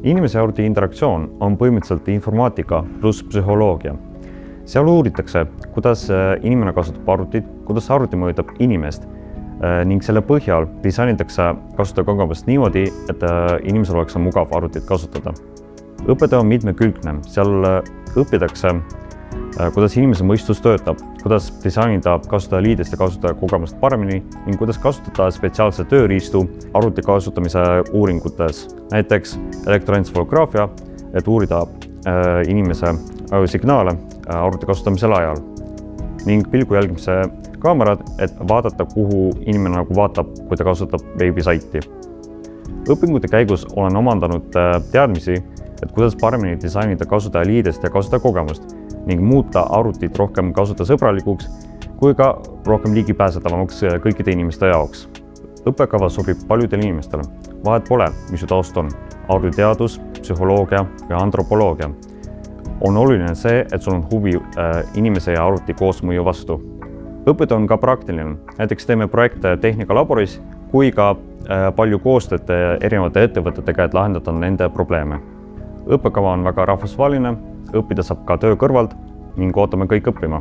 Inimese ja arvuti interaktsioon on põhimõtteliselt informaatika pluss psühholoogia. Seal uuritakse, kuidas inimene kasutab arvutit, kuidas arvuti mõjutab inimest ning selle põhjal disainitakse kasutajakogemust niimoodi, et inimesel oleks mugav arvutit kasutada. Õppetöö on mitmekülgne, seal õpitakse, kuidas inimese mõistus töötab, kuidas disainida kasutajaliidest ja kasutajakogemust paremini ning kuidas kasutada spetsiaalseid tööriistu arvuti kasutamise uuringutes, näiteks elektroentsefalograafia, et uurida inimese signaale arvuti kasutamisel ajal ning pilgu jälgimise kaamerad, et vaadata, kuhu inimene vaatab, kui ta kasutab veebisaiti. Õpingute käigus olen omandanud teadmisi, et kuidas paremini disainida kasutajaliidest ja kasutajakogemust ning muuta arvutit rohkem kasutajasõbralikuks kui ka rohkem ligipääsetavamaks kõikide inimeste jaoks. Õppekava sobib paljudele inimestele. Vahet pole, mis su taust on. Arvutiteadus, psühholoogia ja antropoloogia. On oluline see, et sul on huvi inimese ja arvuti koosmõju vastu. Õppetöö on ka praktiline. Näiteks teeme projekte tehnikalaboris kui ka palju koostööd erinevate ettevõtetega, et lahendada nende probleeme. Õppekava on väga rahvusvaheline, õppida saab ka töö kõrvalt ning ootame kõik õppima.